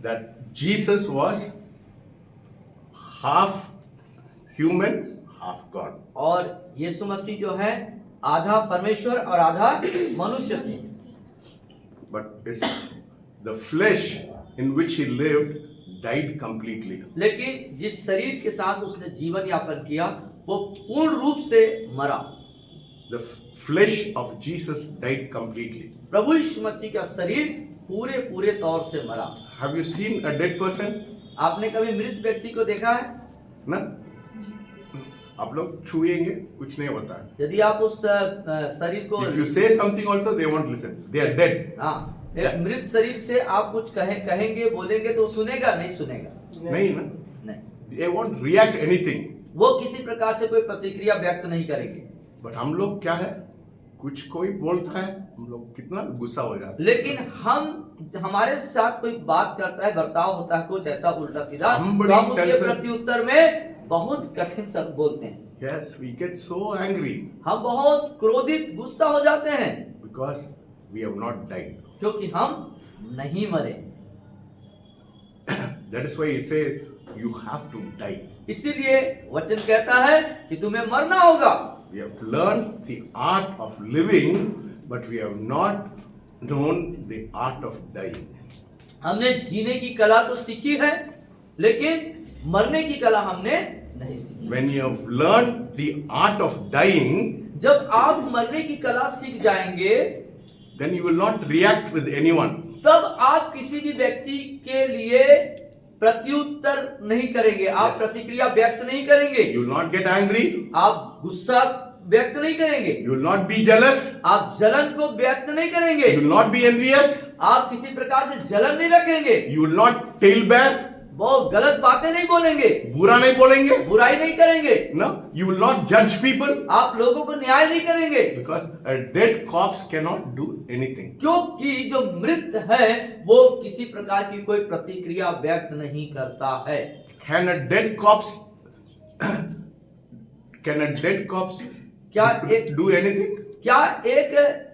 that Jesus was half human, half God. और यीशु मसीह जो है आधा परमेश्वर और आधा मनुष्य थे। But the flesh in which he lived died completely. लेकिन जिस शरीर के साथ उसने जीवन यापन किया वो पूर्ण रूप से मरा। The flesh of Jesus died completely. प्रभु यीशु मसीह का शरीर पूरे तौर से मरा। Have you seen a dead person? आपने कभी मृत व्यक्ति को देखा है? ना? आप लोग छुएंगे कुछ नहीं होता है। यदि आप उस शरीर को If you say something also they won't listen. They are dead. हाँ, एक मृत शरीर से आप कुछ कहेंगे बोलेंगे तो सुनेगा नहीं सुनेगा? नहीं ना? नहीं। They won't react anything. वो किसी प्रकार से कोई प्रतिक्रिया व्यक्त नहीं करेंगे। But हम लोग क्या है? कुछ कोई बोलता है हम लोग कितना गुस्सा हो जाता है। लेकिन हमारे साथ कोई बात करता है, बर्ताव होता है कुछ ऐसा उल्टा सीधा, तो हम उसके प्रत्युत्तर में बहुत कठिन शब्द बोलते हैं। Yes, we get so angry. हम बहुत क्रोधित गुस्सा हो जाते हैं Because we have not died. क्योंकि हम नहीं मरे। That is why he say you have to die. इसीलिए वचन कहता है कि तुम्हें मरना होगा। We have learned the art of living, but we have not known the art of dying. हमने जीने की कला तो सीखी है लेकिन मरने की कला हमने नहीं सीखी। When you have learned the art of dying, जब आप मरने की कला सीख जाएंगे then you will not react with anyone. तब आप किसी भी व्यक्ति के लिए प्रत्युत्तर नहीं करेंगे, आप प्रतिक्रिया व्यक्त नहीं करेंगे, You will not get angry. आप गुस्सा व्यक्त नहीं करेंगे, You will not be jealous. आप जलन को व्यक्त नहीं करेंगे, You will not be envious. आप किसी प्रकार से जलन नहीं रखेंगे, You will not tale bear. वो गलत बातें नहीं बोलेंगे, बुरा नहीं बोलेंगे. बुराई नहीं करेंगे, No, you will not judge people. आप लोगों को न्याय नहीं करेंगे, Because a dead corpse cannot do anything. क्योंकि जो मृत है वो किसी प्रकार की कोई प्रतिक्रिया व्यक्त नहीं करता है। Can a dead corpse क्या एक do anything? क्या एक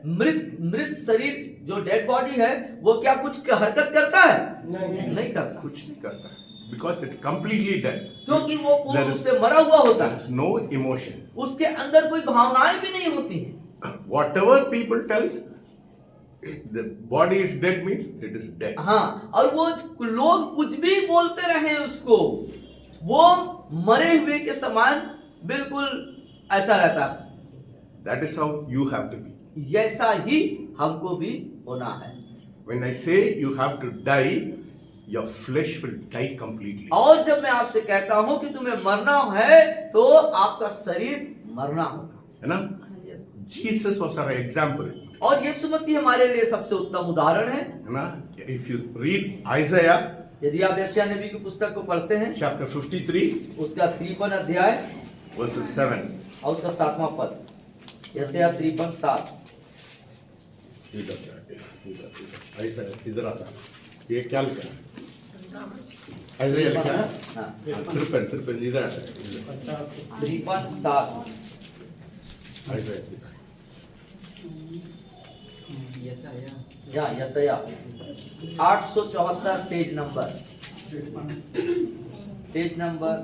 मृत शरीर जो डेड बॉडी है वो क्या कुछ हरकत करता है? नहीं करता। कुछ नहीं करता. Because it's completely dead. क्योंकि वो पूर्ण रूप से मरा हुआ होता There है, is no emotion. उसके अंदर कोई भावनाएं भी नहीं होती हैं। Whatever people tells, the body is dead means it is dead. हाँ, और वो लोग कुछ भी बोलते रहे उसको, वो मरे हुए के समान बिल्कुल ऐसा रहता है। That is how you have to be. ऐसा ही हमको भी होना है। When I say you have to die, your flesh will die completely. और जब मैं आपसे कहता हूँ कि तुम्हें मरना है तो आपका शरीर मरना होगा, है ना? Jesus was our example. और यीशु मसीह हमारे लिए सबसे उत्तम उदाहरण है। है ना? If you read Isaiah यदि आप यशायाह नबी की पुस्तक को पढ़ते हैं, chapter 53 उसका 53 अध्याय verses 7. और उसका 7वां पद, यशायाह 53:7। इधर आता ये क्या लिखा है? Isaiah लिखा है? हाँ, 53 इधर आता है. 53:7। Isaiah. या यशायाह 874 पेज नंबर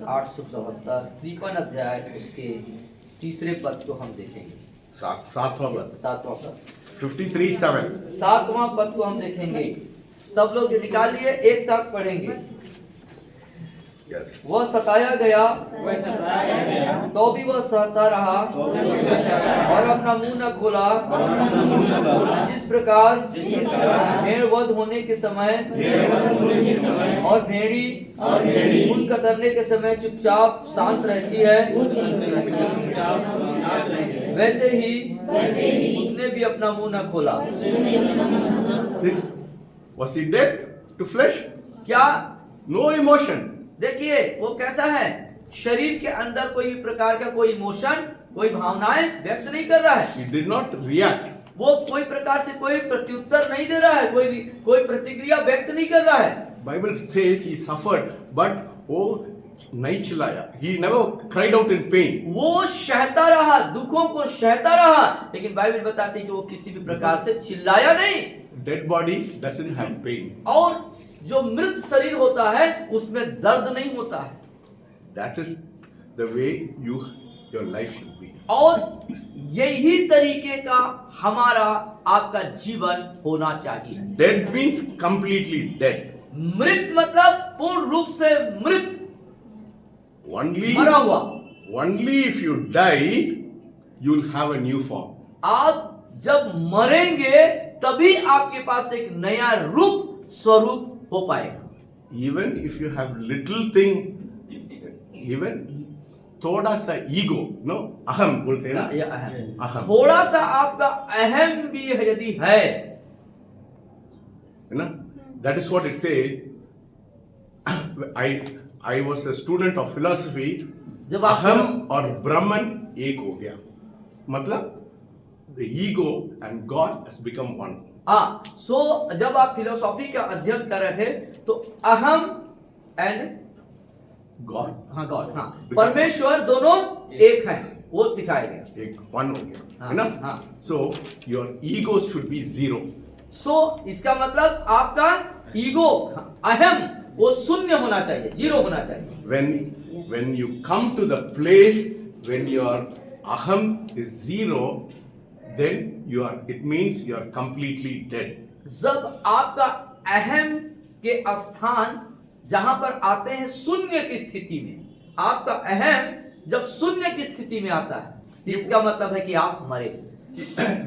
874, 53 अध्याय उसके तीसरे पद को हम देखेंगे। सातवां पद. 7वां पद, 53:7. 7वां पद को हम देखेंगे। सब लोग ये निकाल लिए, एक साथ पढ़ेंगे। Yes. वह सताया गया तो भी वह सहता रहा और अपना मुंह न खोला। जिस प्रकार भेड़ वध होने के समय और भेड़ी ऊन कतरने के समय चुपचाप शांत रहती है, वैसे ही उसने भी अपना मुंह न खोला। Was he dead to flesh? क्या No emotion. देखिए वो कैसा है, शरीर के अंदर कोई भी प्रकार का कोई इमोशन, कोई भावनाएं व्यक्त नहीं कर रहा है, He did not react. वो कोई प्रकार से कोई प्रत्युत्तर नहीं दे रहा है, कोई प्रतिक्रिया व्यक्त नहीं कर रहा है। Bible says he suffered, but वो नहीं चिल्लाया. He never cried out in pain. वो सहता रहा, दुखों को सहता रहा, लेकिन बाइबल बताती है कि वो किसी भी प्रकार से चिल्लाया नहीं। dead body doesn't have pain. और जो मृत शरीर होता है उसमें दर्द नहीं होता है। That is the way your life should be. और यही तरीके का हमारा आपका जीवन होना चाहिए। Dead means completely dead. मृत मतलब पूर्ण रूप से मृत, Only, मरा हुआ। only if you die, you will have a new form. आप जब मरेंगे तभी आपके पास एक नया रूप स्वरूप हो पाएगा। Even if you have little thing, even थोड़ा सा ego, no, अहम बोलते हैं ना, या अहम। अहम, थोड़ा सा आपका अहम भी यदि है है ना? That is what it says. I was a student of philosophy. जब आप अहम और ब्रह्मन एक हो गया, मतलब the ego and God has become one. सो जब आप फिलोसॉफी का अध्ययन कर रहे थे तो अहम एंड God, गॉड, परमेश्वर दोनों एक हैं, वो सिखाया गया। एक one हो गया, हाँ, है ना? हाँ। So your ego should be zero. सो इसका मतलब आपका ईगो, अहम, वो शून्य होना चाहिए, जीरो होना चाहिए। When you come to the place when your aham is zero, then it means you are completely dead. जब आपका अहम के स्थान जहां पर आते हैं शून्य की स्थिति में, आपका अहम जब शून्य की स्थिति में आता है, इसका मतलब है कि आप मरे।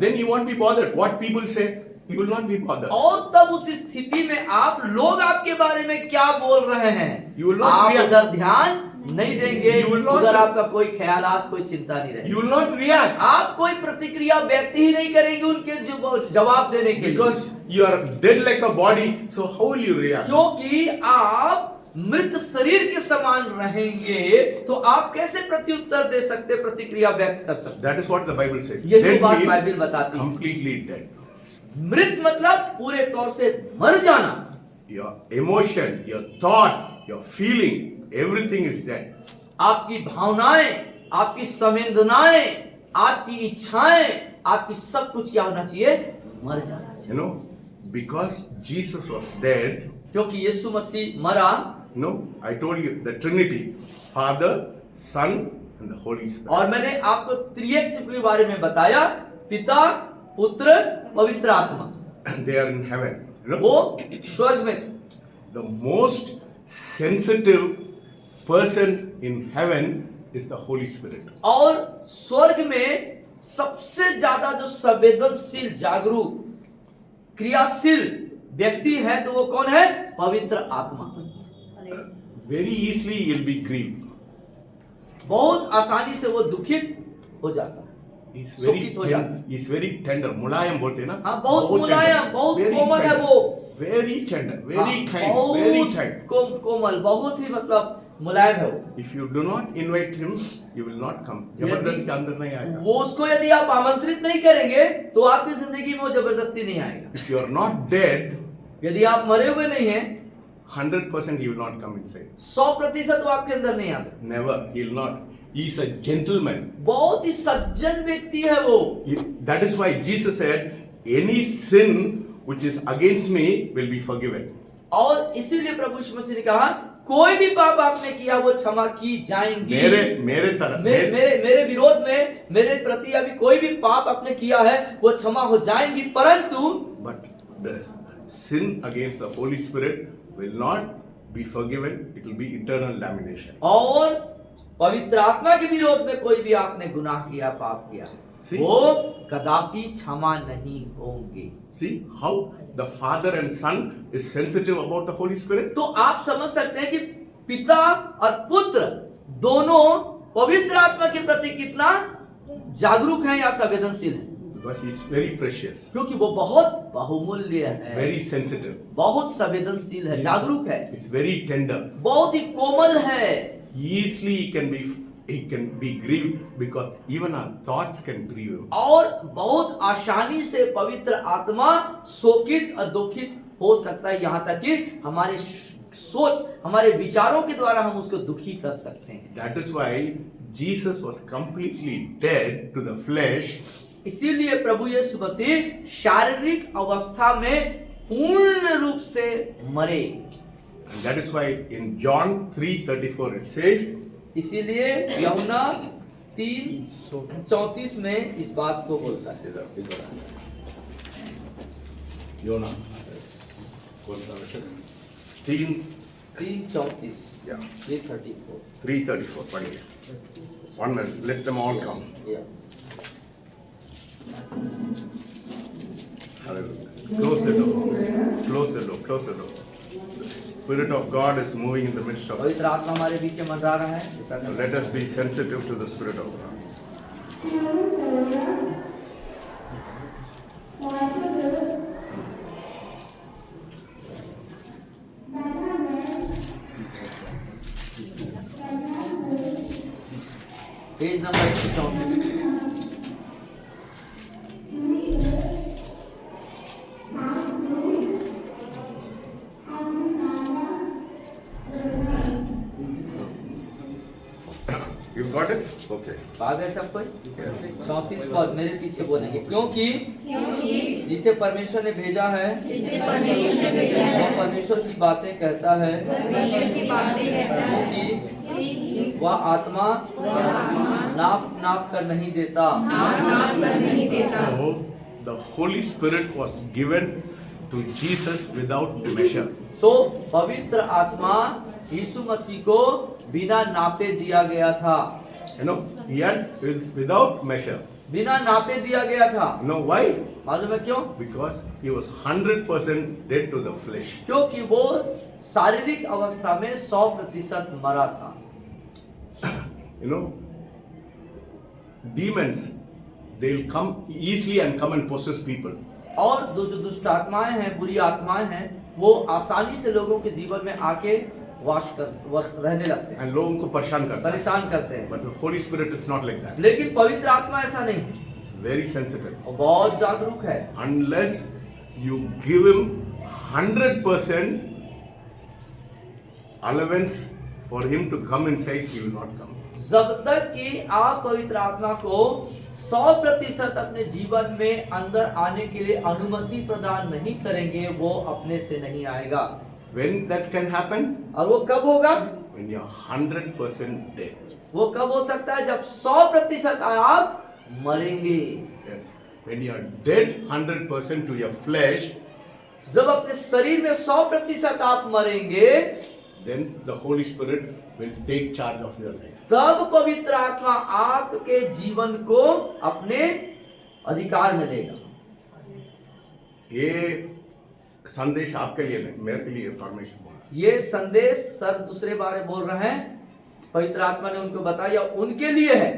Then you won't be bothered what people say. You will not be bothered. और तब उस स्थिति में आप लोग आपके बारे में क्या बोल रहे हैं, You will not आप react. उधर ध्यान नहीं देंगे, You will not- उधर आपका कोई ख्यालात, कोई चिंता नहीं रहेगी। You will not react आप कोई प्रतिक्रिया व्यक्त ही नहीं करेंगे उनके जवाब देने के लिए, because you are dead like a body. So how will you react? क्योंकि आप मृत शरीर के समान रहेंगे, तो आप कैसे प्रत्युत्तर दे सकते, प्रतिक्रिया व्यक्त कर सकते। That is what the Bible says. यही Dead बात means बाइबल बताती है। completely dead. मृत मतलब पूरे तौर से मर जाना। Your emotion, your thought, your feeling, everything is dead. आपकी भावनाएं, आपकी संवेदनाएं, आपकी इच्छाएं, आपकी सब कुछ क्या होना चाहिए, मर जाना चाहिए। You know, because Jesus was dead. क्योंकि यीशु मसीह मरा। No, I told you the Trinity, Father, Son, and the Holy Spirit. और मैंने आपको त्रिएक के बारे में बताया, पिता, पुत्र, पवित्र आत्मा। They are in heaven. You know, वो स्वर्ग में थे। the most sensitive person in heaven is the Holy Spirit. और स्वर्ग में सबसे ज्यादा जो संवेदनशील, जागरूक, क्रियाशील व्यक्ति है तो वो कौन है, पवित्र आत्मा। Very easily you'll be grieved. बहुत आसानी से वो दुखित हो जाता है, He's very शोकित हो जाता है। he's very tender. मुलायम बोलते हैं ना? हाँ, बहुत मुलायम, बहुत Very कोमल है tender. वो। Very tender, very हाँ, kind, very बहुत kind. कोमल, बहुत ही मतलब मुलायम है वो। If you do not invite him, you will not come. जबरदस्ती अंदर नहीं आएगा. वो उसको यदि आप आमंत्रित नहीं करेंगे तो आपकी जिंदगी में वो जबरदस्ती नहीं आएगा। If you are not dead, यदि आप मरे हुए नहीं हैं, 100% he will not come inside. 100% वो आपके अंदर नहीं आ सकते। Never, he will not. He is a gentleman. बहुत ही सज्जन व्यक्ति है वो। That is why Jesus said, any sin which is against me will be forgiven. और इसीलिए प्रभु यीशु मसीह ने कहा, कोई भी पाप आपने किया वो क्षमा की जाएंगी। मेरे तरफ मेरे विरोध में, मेरे प्रति अभी कोई भी पाप आपने किया है वो क्षमा हो जाएंगी, परंतु but the sin against the Holy Spirit will not be forgiven. It will be eternal damnation. और पवित्र आत्मा के विरोध में कोई भी आपने गुनाह किया, पाप किया, See? वो कदापि क्षमा नहीं होंगे। See how the Father and Son is sensitive about the Holy Spirit? तो आप समझ सकते हैं कि पिता और पुत्र दोनों पवित्र आत्मा के प्रति कितना जागरूक हैं या संवेदनशील हैं। Because he is very precious, क्योंकि वो बहुत बहुमूल्य है, very sensitive, बहुत संवेदनशील है, जागरूक है, is very tender. बहुत ही कोमल है। Easily he can be grieved because even our thoughts can grieve him. और बहुत आसानी से पवित्र आत्मा शोकित और दुखित हो सकता है, यहाँ तक कि हमारे सोच, हमारे विचारों के द्वारा हम उसको दुखी कर सकते हैं। That is why Jesus was completely dead to the flesh इसीलिए प्रभु यीशु मसीह शारीरिक अवस्था में पूर्ण रूप से मरे। And that is why in John 3:34 it says, इसीलिए यूहन्ना 3:34 में इस बात को बोलता है। इधर योना कौन सा वर्ष? 3:34 Yeah. 3:34 3:34 पढ़िए। 1 minute, let them all come. Yeah. Hallelujah. Close the door. Close the door. Close the door. The Spirit of God is moving in the midst of us. पवित्र आत्मा हमारे बीच में मंडरा रहा है। So let us be sensitive to the Spirit of God. Page number 134। You got it? Okay. आ गए सब कोई? Yes. 34 पद मेरे पीछे बोलेंगे, क्योंकि जिसे परमेश्वर ने भेजा है वो परमेश्वर की बातें कहता है, क्योंकि वह आत्मा नाप नाप कर नहीं देता। So the Holy Spirit was given to Jesus without measure. तो पवित्र आत्मा यीशु मसीह को बिना नापे दिया गया था। You know, he had without measure. बिना नापे दिया गया था। You know why? मालूम है क्यों? Because he was 100% dead to the flesh. क्योंकि वो शारीरिक अवस्था में 100% मरा था। You know, demons, they'll come easily and come and possess people. और जो दुष्ट आत्माएं हैं, बुरी आत्माएं हैं, वो आसानी से लोगों के जीवन में आके रहने लगते हैं, And लोगों को परेशान करता है. परेशान करते हैं। But the Holy Spirit is not like that. लेकिन पवित्र आत्मा ऐसा नहीं, It's very sensitive. वो बहुत जागरूक है। Unless you give him 100% allowance for him to come inside, he will not come. जब तक कि आप पवित्र आत्मा को 100% अपने जीवन में अंदर आने के लिए अनुमति प्रदान नहीं करेंगे, वो अपने से नहीं आएगा। When that can happen? और वो कब होगा? When you are 100% dead. वो कब हो सकता है? जब 100% आप मरेंगे। Yes. When you are dead 100% to your flesh, जब अपने शरीर में 100% आप मरेंगे, then the Holy Spirit will take charge of your life. तब पवित्र आत्मा आपके जीवन को अपने अधिकार में लेगा। ये संदेश आपके लिए नहीं, मेरे लिए परमेश्वर बोला। ये संदेश सर दूसरे बारे बोल रहे हैं, पवित्र आत्मा ने उनको बताया, उनके लिए है।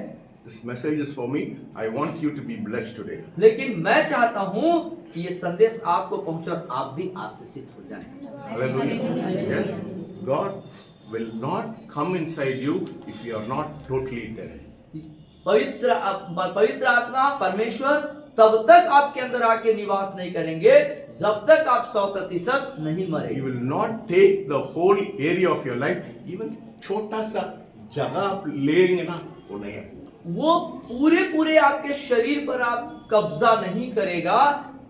This message is for me. I want you to be blessed today. लेकिन मैं चाहता हूं कि ये संदेश आपको पहुंचे और आप भी आशीषित हो जाएं। Hallelujah. Yes. God will not come inside you if you are not totally dead. पवित्र आत्मा परमेश्वर तब तक आपके अंदर आके निवास नहीं करेंगे जब तक आप 100% नहीं He मरे। will not take the whole area of your life. Even छोटा सा जगह आप लेंगे ना, वो नहीं है। वो पूरे आपके शरीर पर आप कब्जा नहीं करेगा,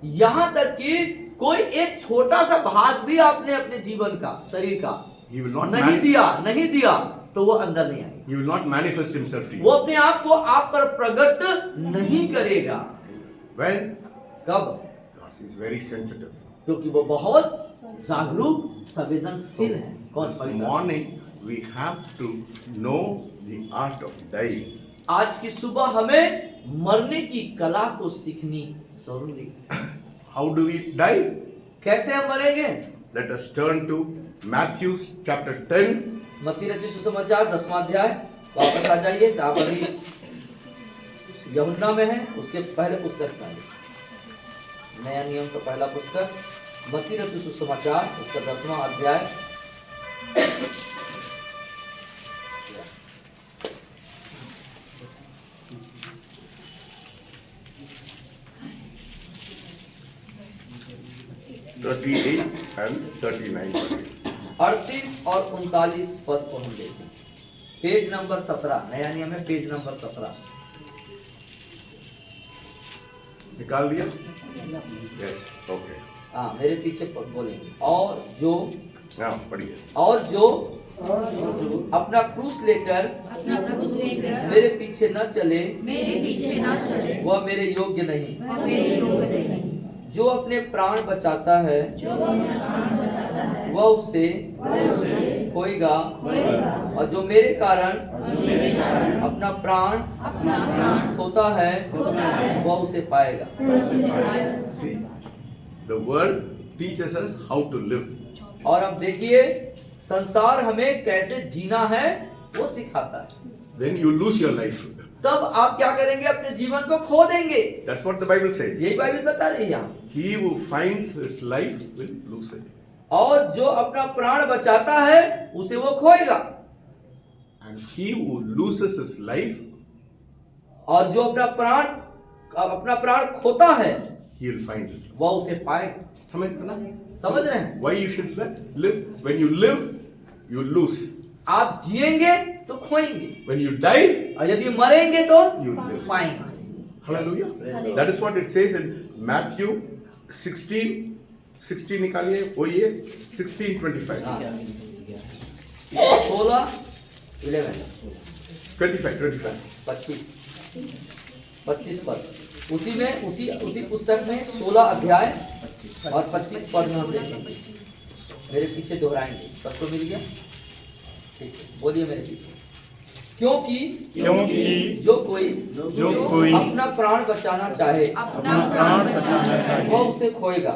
यहाँ तक कि कोई एक छोटा सा भाग भी आपने अपने जीवन का, शरीर का He will not नहीं दिया तो वो अंदर नहीं आएगा। He will not manifest himself to वो you. अपने आप को आप पर प्रकट नहीं करेगा। When? कब? Because he is very sensitive. क्योंकि वो बहुत जागरूक संवेदनशील है। कौन? This पवित्र। morning we have to know the art of dying. आज की सुबह हमें मरने की कला को सीखनी जरूरी है। How do we die? कैसे हम मरेंगे? Let us turn to Matthew chapter 10. मत्ती रचित सुसमाचार 10वां अध्याय, वापस आ जाइए जहाँ पर भी यूहन्ना में है, उसके पहले पुस्तक में, नया नियम का पहला पुस्तक मत्ती रचित सुसमाचार, उसका 10वां अध्याय। and 39. 38 और 39 पद को हम देखते हैं। पेज नंबर 17, नया नियम है, पेज नंबर 17। निकाल दिया? Yes, okay. हाँ, मेरे पीछे बोलेंगे। और जो हाँ, पढ़िए। और जो अपना क्रूस लेकर मेरे पीछे न चले वह मेरे योग्य नहीं। जो अपने प्राण बचाता है वह उसे खोएगा, और जो मेरे कारण अपना प्राण खोता है वह उसे पाएगा। See, the world teaches us how to live. और अब देखिए, संसार हमें कैसे जीना है वो सिखाता है। Then you lose your life. तब आप क्या करेंगे? अपने जीवन को खो देंगे। That's what the Bible says. यही बाइबल बता रही है यहाँ। He who finds his life will lose it. और जो अपना प्राण बचाता है उसे वो खोएगा, And he who loses his life, और जो अपना प्राण खोता है he will find it. वह उसे पाएगा। समझ रहे ना? समझ रहे हैं? Why you should live? When you live, you lose. आप जिएंगे तो खोएंगे, When you die, और यदि मरेंगे तो you live. पाएंगे। Hallelujah. Praise the Lord. That is what it says in Matthew 16 निकालिए, वही है 16:25. हाँ। 16, 11, 25. 25 पद उसी पुस्तक में 16 अध्याय और 25 पद में हम देखेंगे। मेरे पीछे दोहराएंगे, सबको मिल गया? ठीक है, बोलिए मेरे पीछे। क्योंकि जो कोई अपना प्राण बचाना चाहे वह उसे खोएगा,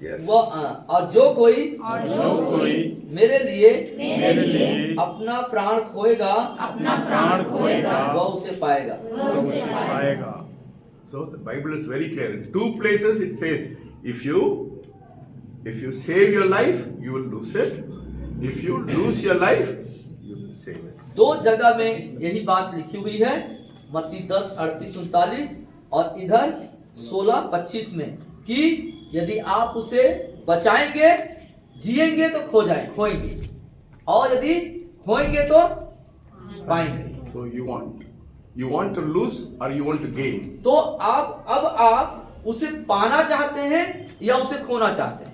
Yes. और जो कोई मेरे लिए अपना प्राण खोएगा वह उसे पाएगा। So the Bible is very clear. In 2 places it says, if you save your life, you will lose it. If you lose your life, you will save it. 2 जगह में यही बात लिखी हुई है, मत्ती 10:38-39 और इधर 16:25 में, कि यदि आप उसे बचाएंगे, जिएंगे तो खोएंगे, और यदि खोएंगे तो पाएंगे। So you want to lose or you want to gain? तो आप उसे पाना चाहते हैं या उसे खोना चाहते हैं?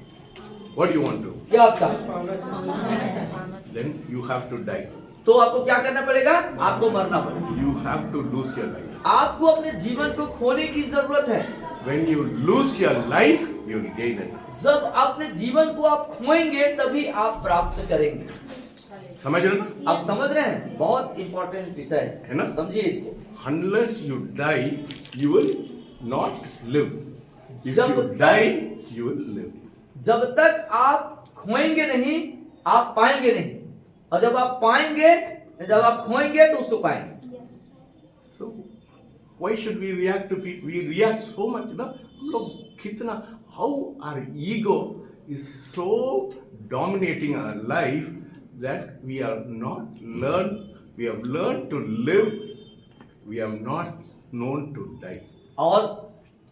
What do you want to? क्या आप चाहते हैं? Then you have to die. तो आपको क्या करना पड़ेगा? आपको मरना पड़ेगा। You have to lose your life. आपको अपने जीवन को खोने की जरूरत है। When you lose your life, you will gain it. जब अपने जीवन को आप खोएंगे तभी आप प्राप्त करेंगे। समझ रहे ना? आप समझ रहे हैं? बहुत इंपॉर्टेंट विषय है ना? समझिए इसको। Unless you die, you will not live. If जब you die, you will live. जब तक आप खोएंगे नहीं, आप पाएंगे नहीं, और जब आप खोएंगे तो उसको पाएंगे। So why should we react to people? We react so much, ना? हम लोग कितना, how our ego is so dominating our life that we have learned to live, we have not known to die. और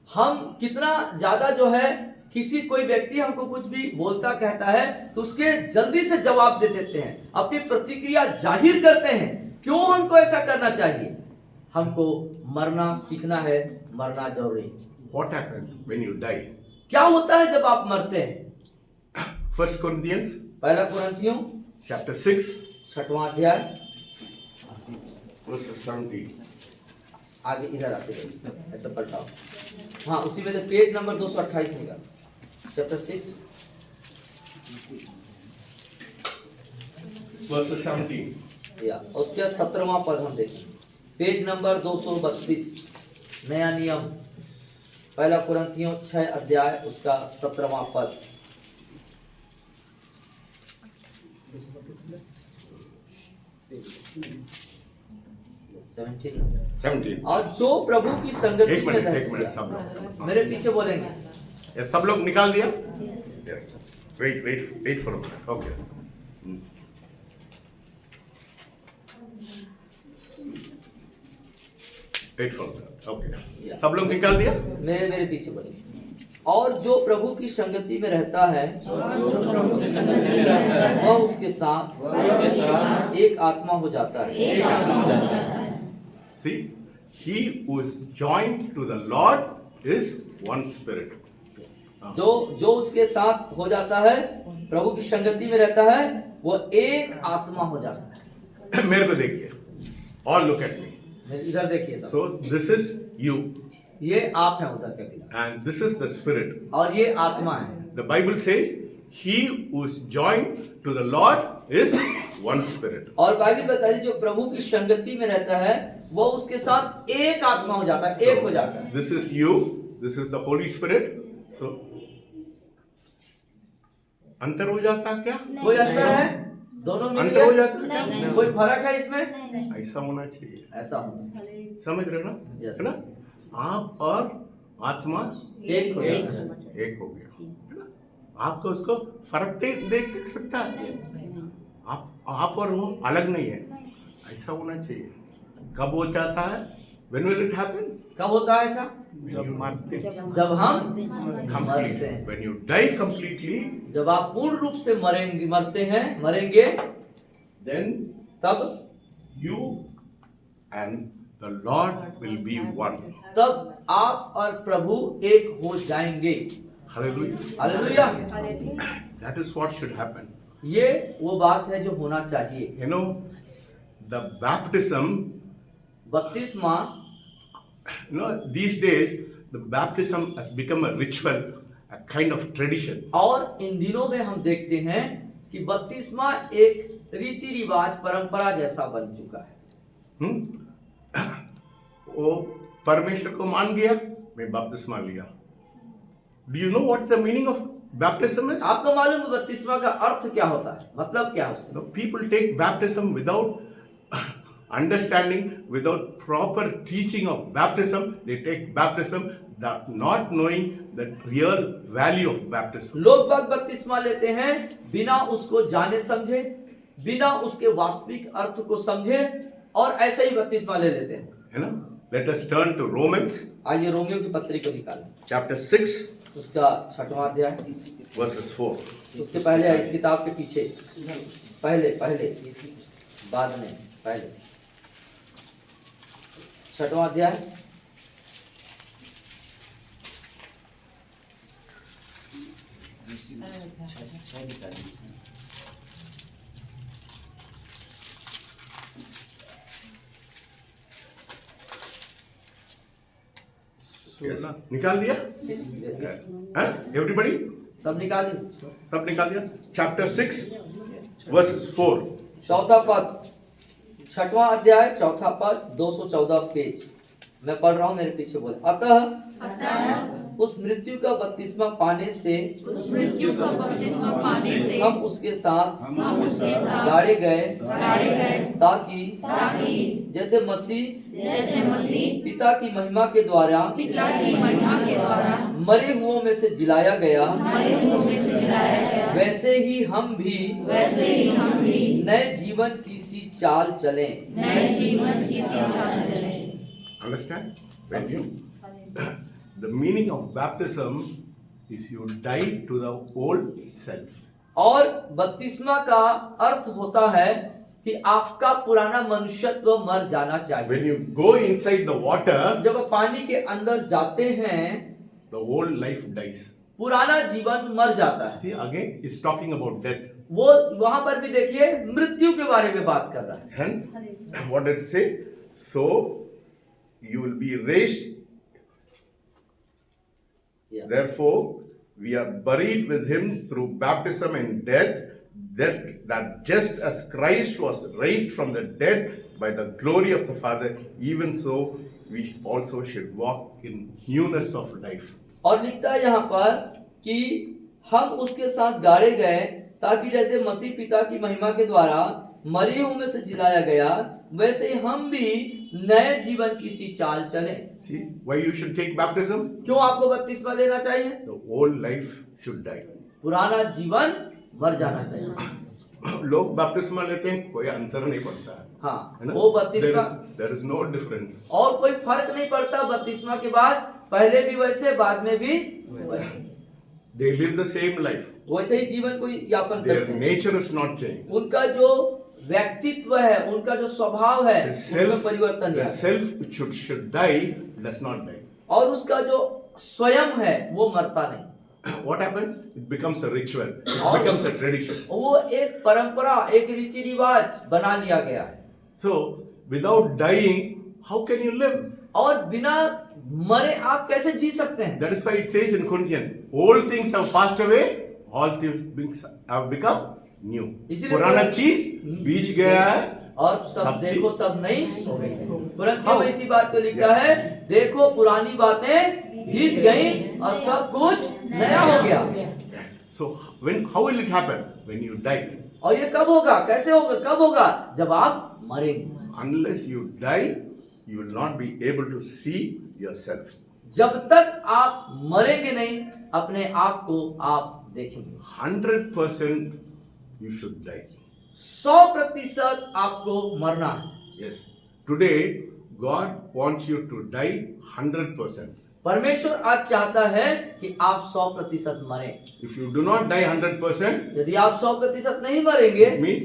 हम कितना ज्यादा जो है, कोई व्यक्ति हमको कुछ भी बोलता कहता है तो उसके जल्दी से जवाब दे देते हैं, अपनी प्रतिक्रिया जाहिर करते हैं। क्यों हमको ऐसा करना चाहिए? हमको मरना सीखना है, मरना जरूरी। What happens when you die? क्या होता है जब आप मरते हैं? 1 Corinthians पहला कुरिन्थियों chapter 6 6वां अध्याय, verse 17. आगे इधर आते हैं, ऐसा पलटाओ। हाँ, उसी में तो पेज नंबर 228 निकाल, चैप्टर 6 verse 17. या उसके 17वां पद हम देखें, पेज नंबर 232, नया नियम, पहला कुरिन्थियों 6 अध्याय उसका 17वां पद। 17. और जो प्रभु की संगति एक में मिनट रहते सब हैं, लोग, मेरे पीछे बोलेंगे। ये सब लोग निकाल दिया? Wait for a minute. Okay. Wait for a minute. Okay. सब लोग निकाल दिया? मेरे पीछे बोलेंगे। और जो प्रभु की संगति में रहता है वह उसके साथ एक आत्मा हो जाता है। See, he who is joined to the Lord is one spirit. जो उसके साथ हो जाता है, प्रभु की संगति में रहता है, वो एक आत्मा हो जाता है। मेरे को देखिए, all look at me. इधर देखिए सब। So this is you, ये आप हैं उधर के खिलाफ, and this is the spirit. और ये आत्मा है। The Bible says, he who is joined to the Lord is one spirit. और बाइबल बताती है जो प्रभु की संगति में रहता है, वो उसके साथ एक आत्मा हो जाता है, एक हो जाता है। This is you, this is the Holy Spirit. So अंतर हो जाता है क्या? कोई अंतर है? दोनों मिल अंतर हो गए? जाता है क्या? कोई फर्क है इसमें? ऐसा होना चाहिए, ऐसा हो, समझ रहे हो ना? Yes. है ना? आप और आत्मा एक हो जाता है। एक हो गया, है ना? आपको उसको फर्क देख सकता है। आप और वो अलग नहीं है, ऐसा होना चाहिए। कब हो जाता है? When will it happen? कब होता है ऐसा? जब मरते हैं। जब हम मरते Complete. हैं। When you die completely, जब आप पूर्ण रूप से मरेंगे, then तब you and the Lord will be one. तब आप और प्रभु एक हो जाएंगे। Hallelujah. Hallelujah. That is what should happen. ये वो बात है जो होना चाहिए। You know, the baptism, बपतिस्मा, you know, these days the baptism has become a ritual, a kind of tradition. और इन दिनों में हम देखते हैं कि बपतिस्मा एक रीति रिवाज परंपरा जैसा बन चुका है। वो परमेश्वर को मान गया, मैं बपतिस्मा लिया। Do you know what the meaning of baptism is? आपको मालूम है बपतिस्मा का अर्थ क्या होता है? मतलब क्या है उसका? No, people take baptism without understanding, without proper teaching of baptism. They take baptism that not knowing the real value of baptism. लोग बाग बपतिस्मा लेते हैं बिना उसको जाने समझे, बिना उसके वास्तविक अर्थ को समझे, और ऐसे ही बपतिस्मा ले लेते हैं। You know, let us turn to Romans आइए रोमियो की पत्री को निकालें, chapter 6, उसका 6वां अध्याय, verses 4. उसके पहले है, इस किताब के पीछे, पहले बाद में, पहले 6वां अध्याय, Yes. निकाल दिया? Everybody? सब निकाल दी। सब निकाल दिया? Chapter 6, verses 4. चौथा पद, 6वां अध्याय, चौथा पद, 214 पेज। मैं पढ़ रहा हूँ, मेरे पीछे बोले। अतः उस मृत्यु का बपतिस्मा पाने से हम उसके साथ गाड़े गए, ताकि जैसे मसीह पिता की महिमा के द्वारा मरे हुओं में से जिलाया गया, वैसे ही हम भी नए जीवन की सी चाल चलें। Understand? When you, the meaning of baptism is you die to the old self. और बपतिस्मा का अर्थ होता है कि आपका पुराना मनुष्यत्व मर जाना चाहिए। When you go inside the water, जब आप पानी के अंदर जाते हैं, the old life dies. पुराना जीवन मर जाता है। See, again, it's talking about death. वो वहां पर भी देखिए मृत्यु के बारे में बात कर रहा है। Hence, what did it say? So, you will be raised. Yeah. Therefore, we are buried with him through baptism and death, that just as Christ was raised from the dead by the glory of the Father, even so we also should walk in newness of life. और लिखता है यहाँ पर कि हम उसके साथ गाड़े गए, ताकि जैसे मसीह पिता की महिमा के द्वारा मरे हुओं में से जिलाया गया, वैसे ही हम भी नए जीवन की सी चाल चलें। See, why you should take baptism? क्यों आपको बपतिस्मा लेना चाहिए? The old life should die. पुराना जीवन मर जाना चाहिए। लोग बपतिस्मा लेते हैं, कोई अंतर नहीं पड़ता है। हाँ, है ना? वो बपतिस्मा There is no difference. और कोई फर्क नहीं पड़ता बपतिस्मा के बाद, पहले भी वैसे, बाद में भी वैसे। They live the same life. वैसे ही जीवन को यापन Their करते हैं। nature is not changed. उनका जो व्यक्तित्व है, उनका जो स्वभाव है, The उसमें self, परिवर्तन the है। self should die, does not die. और उसका जो स्वयं है वो मरता नहीं। What happens? It becomes a ritual. It और- becomes a tradition. वो एक परंपरा, एक रीति रिवाज बना लिया गया है। So, without dying, how can you live? और बिना मरे आप कैसे जी सकते हैं? That is why it says in Corinthians, old things have passed away, all things have become new. इसीलिए पुराना चीज बीच गया है, और सब सब देखो चीज- सब नई हो गई है। तुरंत How? में इसी बात को लिखा है, देखो पुरानी बातें बीत गई और सब कुछ नया हो गया। So how will it happen? When you die. और ये कब होगा, कैसे होगा, कब होगा? जब आप मरेंगे। Unless you die, you will not be able to see yourself. जब तक आप मरेंगे नहीं, अपने आप को आप देखेंगे। 100% you should die. 100% आपको मरना है। Yes. Today, God wants you to die 100%. परमेश्वर आज चाहता है कि आप 100% मरें। If you do not die 100%, यदि आप 100% नहीं मरेंगे, it means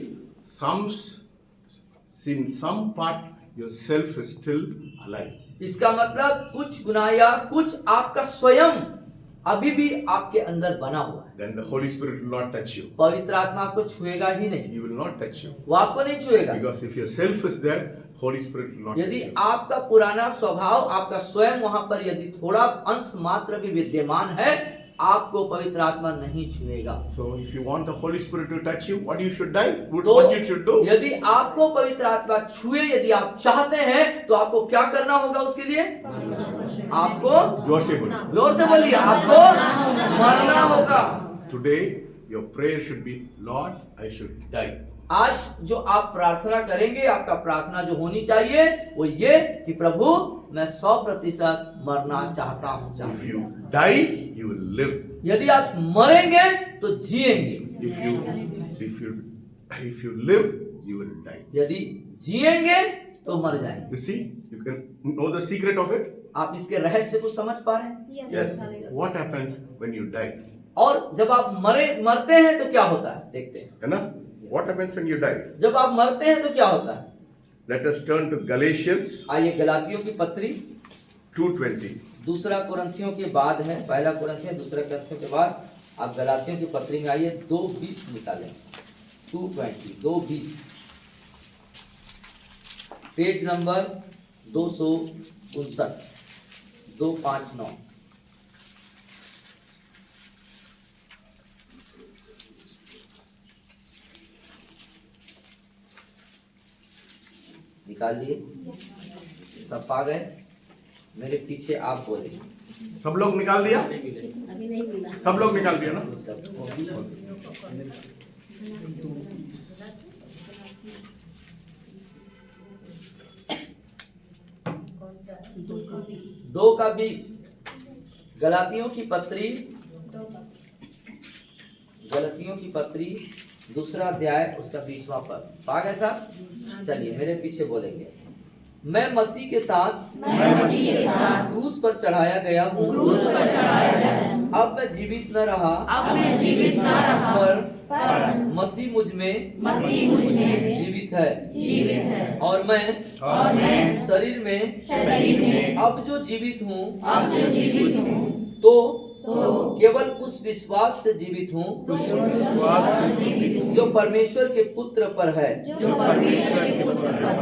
in some part yourself is still alive. इसका मतलब कुछ गुनाह या कुछ आपका स्वयं अभी भी आपके अंदर बना हुआ है। Then the Holy Spirit will not touch you. पवित्र आत्मा आपको छुएगा ही नहीं, He will not touch you. वो आपको नहीं छुएगा। Because if your self is there, Holy Spirit will not touch यदि you. आपका पुराना स्वभाव, आपका स्वयं वहां पर यदि थोड़ा अंश मात्र भी विद्यमान है, आपको पवित्र आत्मा नहीं छुएगा। So if you want the Holy Spirit to touch you, what you should die? तो What you should do? यदि आपको पवित्र आत्मा छुए, यदि आप चाहते हैं, तो आपको क्या करना होगा उसके लिए? आपको जोर से बोलो. जोर से बोलिए, आपको मरना होगा। Today your prayer should be, Lord, I should die. आज जो आप प्रार्थना करेंगे, आपका प्रार्थना जो होनी चाहिए वो ये कि प्रभु मैं 100% मरना चाहता हूँ। If you die, you will live. यदि आप मरेंगे तो जिएंगे, If you live, you will die. यदि जिएंगे तो मर जाएंगे। You see, you can know the secret of it. आप इसके रहस्य को समझ पा रहे हैं? Yes. What happens when you die? और जब आप मरते हैं तो क्या होता है, देखते हैं। है ना? What happens when you die? जब आप मरते हैं तो क्या होता है? Let us turn to Galatians आइए गलातियों की पत्री 2:20. दूसरा कुरिन्थियों के बाद है, पहला कुरिन्थियों दूसरा कुरिन्थियों के बाद आप गलातियों की पत्री में आइए, 2:20 निकालें। 2:20 पेज नंबर 259 259। निकाल लिए? सब पा गए? मेरे पीछे आप बोले। सब लोग निकाल दिया? अभी नहीं मिला। सब लोग निकाल दिया ना? दो का 20 गलातियों की पत्री दूसरा अध्याय उसका 20वां पद। पा गए साहब? चलिए मेरे पीछे बोलेंगे। मैं मसीह के साथ क्रूस पर चढ़ाया गया हूँ। अब मैं जीवित न रहा, पर मसीह मुझ में जीवित है। और मैं शरीर में अब जो जीवित हूँ तो केवल उस विश्वास से जीवित हूँ जो परमेश्वर के पुत्र पर है,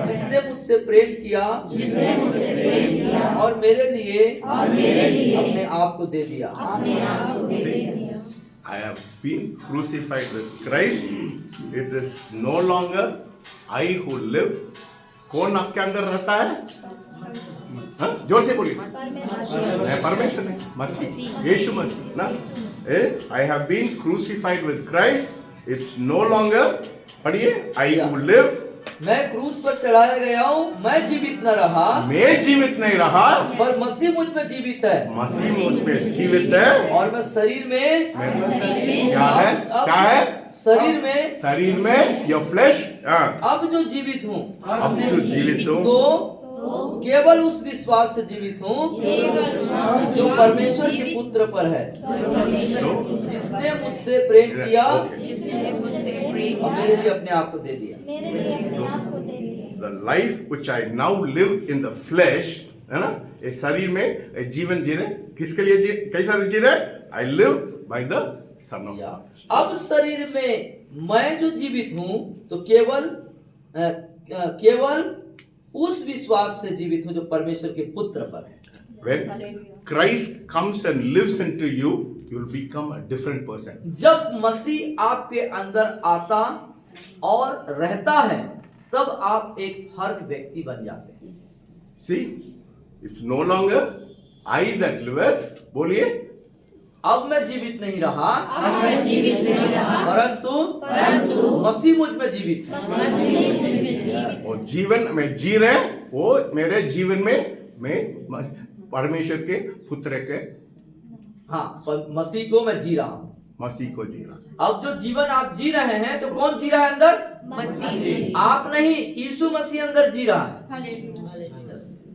जिसने मुझसे प्रेम किया और मेरे लिए अपने आप को दे दिया। I have been crucified with Christ. It is no longer I who live. कौन आपके अंदर रहता है? हाँ? जोर से बोलिए। मैं परमेश्वर नहीं, मसीह, यीशु मसीह ना? I have been crucified with Christ. It's no longer, पढ़िए, I who live. मैं क्रूस पर चढ़ाया गया हूँ, मैं जीवित न रहा, मैं जीवित नहीं रहा, पर मसीह मुझ में जीवित है। मसीह मुझ में जीवित है। और मैं शरीर में क्या है? क्या है? शरीर में your flesh, अब जो जीवित हूँ अब जो जीवित हूँ तो केवल उस विश्वास से जीवित हूँ जो परमेश्वर के पुत्र पर है, जिसने मुझसे प्रेम किया और मेरे लिए अपने आप को दे दिया। मेरे लिए अपने आप को दे दिया। The life which I now live in the flesh, है ना, इस शरीर में जीवन जी रहे, किसके लिए कैसा जी रहे? I live by the Son of या God. अब शरीर में मैं जो जीवित हूँ तो केवल उस विश्वास से जीवित हूँ जो परमेश्वर के पुत्र पर है। When Christ comes and lives into you, you will become a different person. जब मसीह आपके अंदर आता और रहता है तब आप एक फर्क व्यक्ति बन जाते हैं। See, it's no longer I that liveth, बोलिए, अब मैं जीवित नहीं रहा, अब मैं जीवित नहीं रहा, परंतु मसीह मुझ में जीवित है। मसीह मुझ में जीवित। और जीवन में जी रहे, वो मेरे जीवन में मैं परमेश्वर के पुत्र के हाँ, मसीह को मैं जी रहा हूँ। मसीह को जी रहा. अब जो जीवन आप जी रहे हैं तो कौन जी रहा है अंदर? मसीह। आप नहीं, यीशु मसीह अंदर जी रहा है। Hallelujah.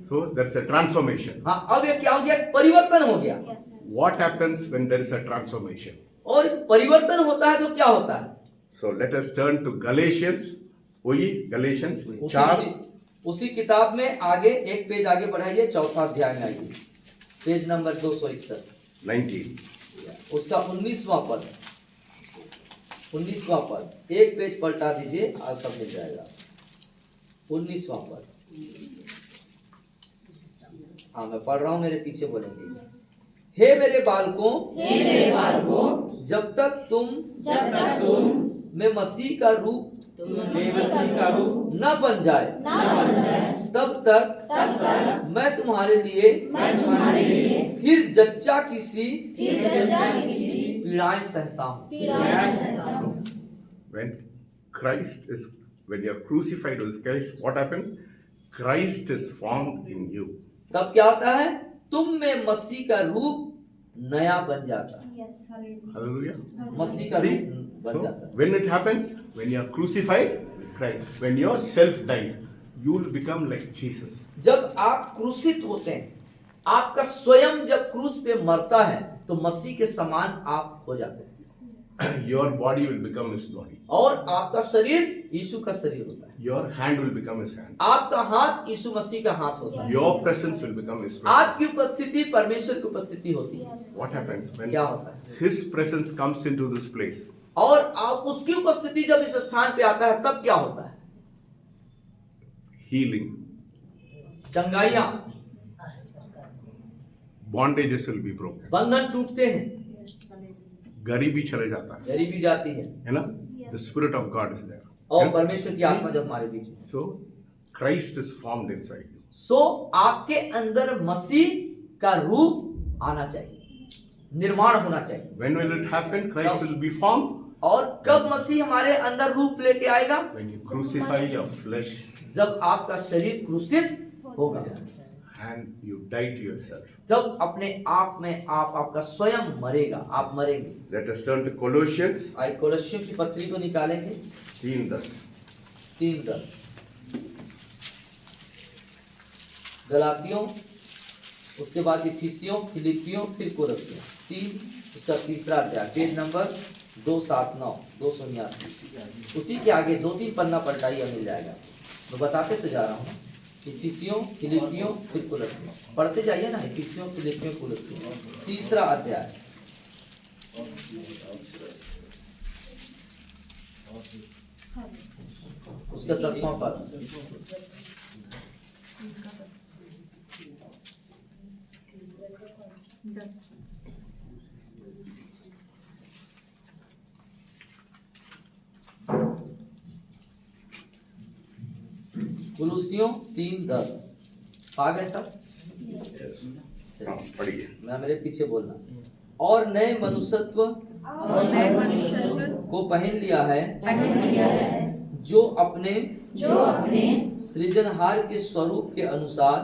So there's a transformation. हाँ, अब ये क्या हो गया? परिवर्तन हो गया। Yes. What happens when there is a transformation? और परिवर्तन होता है तो क्या होता है? So let us turn to Galatians. वही Galatians उसी 4. उसी किताब में आगे एक पेज आगे बढ़ाइए, चौथा अध्याय में आइए, पेज नंबर 261, 19. उसका 19वां पद, 19वां पद, एक पेज पलटा दीजिए, आज सब मिल जाएगा। 19वां पद, हाँ मैं पढ़ रहा हूँ, मेरे पीछे बोलेंगे। हे मेरे बालकों, जब तक तुम में मसीह का रूप न बन जाए तब तक मैं तुम्हारे लिए फिर जच्चा किसी पीड़ाएं सहता हूँ। When you are crucified with Christ, what happened? Christ is formed in you. तब क्या होता है? तुम में मसीह का रूप नया बन जाता है। यस। हालेलुया। Hallelujah. मसीह का See, रूप बन so जाता है। when it happens, when you are crucified with Christ, when your self dies, you will become like Jesus. जब आप क्रूसित होते हैं, आपका स्वयं जब क्रूस पे मरता है तो मसीह के समान आप हो जाते हैं। Your body will become his body. और आपका शरीर यीशु का शरीर होता है। Your hand will become his hand. आपका हाथ यीशु मसीह का हाथ होता है। Your presence will become his presence. आपकी उपस्थिति परमेश्वर की उपस्थिति होती है। What happens when क्या होता है? his presence comes into this place? और आप उसकी उपस्थिति जब इस स्थान पे आता है तब क्या होता है? Healing. चंगाइयां, Bondages will be broken. बंधन टूटते हैं, गरीबी चले जाता गरीबी जाती है, है ना? The spirit of God is there. और परमेश्वर की आत्मा जब हमारे बीच में। So Christ is formed inside you. सो आपके अंदर मसीह का रूप आना चाहिए, निर्माण होना चाहिए। When will it happen? Christ will be formed और कब मसीह हमारे अंदर रूप लेके आएगा? when you crucify your flesh जब आपका शरीर क्रूसित होगा, and you die to yourself. जब अपने आप में आपका स्वयं मरेगा, आप मरेंगे। Let us turn to Colossians आज कोलोसियों की पत्री को निकालेंगे, 3:10. 3:10, गलातियों, उसके बाद इफिसियों, फिलिपियों, फिर कोलोसियों, 3 उसका तीसरा अध्याय, पेज नंबर 279, 279। उसी के आगे 2-3 पन्ना पलटाइए, मिल जाएगा। मैं बताते तो जा रहा हूँ। इफिसियों, फिलिपियों, फिर कोलोसियों, पढ़ते जाइए ना। इफिसियों, फिलिपियों, कोलोसियों, तीसरा अध्याय, उसका 10वां पद। कुलुसियों 3:10 आ गए सब? हाँ, पढ़िए. मैं मेरे पीछे बोलना। और नए मनुष्यत्व को पहन लिया है, जो अपने सृजनहार के स्वरूप के अनुसार